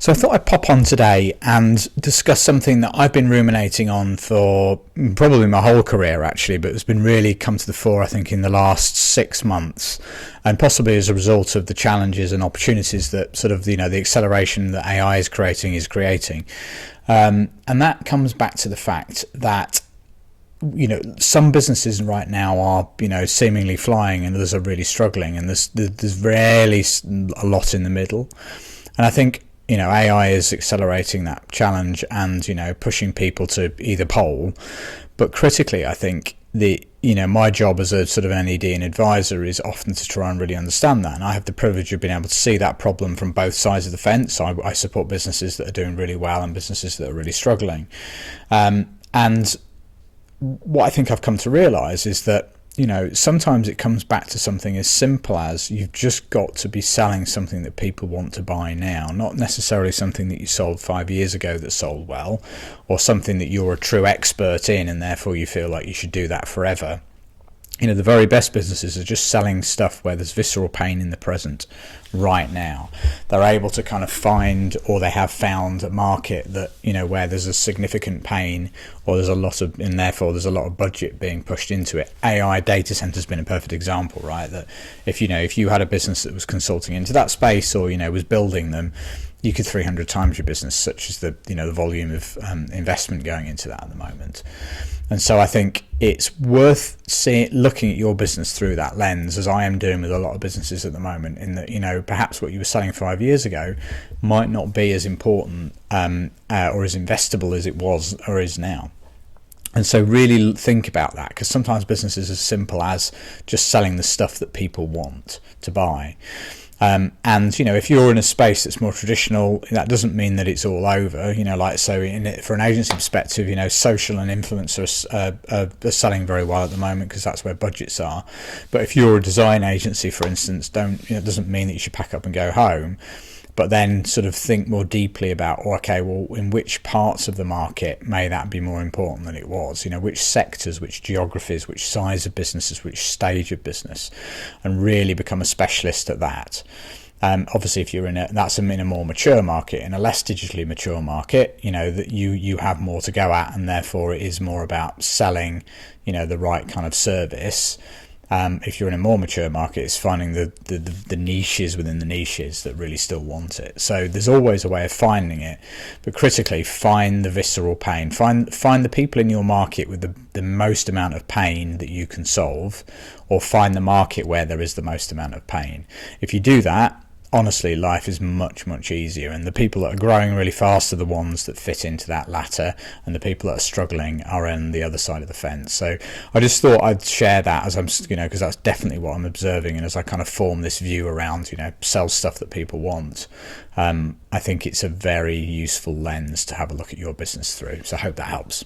So I thought I'd pop on today and discuss something that I've been ruminating on for probably my whole career, actually, but it's been really come to the fore, I think, in the last 6 months, and possibly as a result of the challenges and opportunities that sort of, the acceleration that AI is creating. And that comes back to the fact that some businesses right now are seemingly flying and others are really struggling, and there's rarely a lot in the middle. And I think AI is accelerating that challenge and pushing people to either pole. But critically, I think my job as a sort of NED and advisor is often to try and really understand that, and I have the privilege of being able to see that problem from both sides of the fence. I support businesses that are doing really well and businesses that are really struggling, and what I think I've come to realize is that sometimes it comes back to something as simple as you've just got to be selling something that people want to buy now, not necessarily something that you sold 5 years ago that sold well, or something that you're a true expert in and therefore you feel like you should do that forever. The very best businesses are just selling stuff where there's visceral pain in the present right now. They're able to kind of find, or they have found, a market that, where there's a significant pain, or there's a lot of, and therefore there's a lot of budget being pushed into it. AI data center has been a perfect example, right? That if you had a business that was consulting into that space, or, was building them, you could 300 times your business, such as the volume of investment going into that at the moment. And so I think it's worth looking at your business through that lens, as I am doing with a lot of businesses at the moment, in that, perhaps what you were selling 5 years ago might not be as important or as investable as it was or is now. And so really think about that, because sometimes businesses are as simple as just selling the stuff that people want to buy. And if you're in a space that's more traditional, that doesn't mean that it's all over. For an agency perspective, social and influencers are selling very well at the moment because that's where budgets are. But if you're a design agency, for instance, it doesn't mean that you should pack up and go home. But then sort of think more deeply about, in which parts of the market may that be more important than it was? Which sectors, which geographies, which size of businesses, which stage of business, and really become a specialist at that. Obviously, if you're in a more mature market. In a less digitally mature market, that you have more to go at, and therefore it is more about selling, the right kind of service. If you're in a more mature market, it's finding the niches within the niches that really still want it. So there's always a way of finding it, but critically, find the visceral pain. Find the people in your market with the most amount of pain that you can solve, or find the market where there is the most amount of pain. If you do that, honestly, life is much, much easier, and the people that are growing really fast are the ones that fit into that latter, and the people that are struggling are on the other side of the fence. So I just thought I'd share that, as I'm, because that's definitely what I'm observing, and as I kind of form this view around, sell stuff that people want. I think it's a very useful lens to have a look at your business through. So I hope that helps.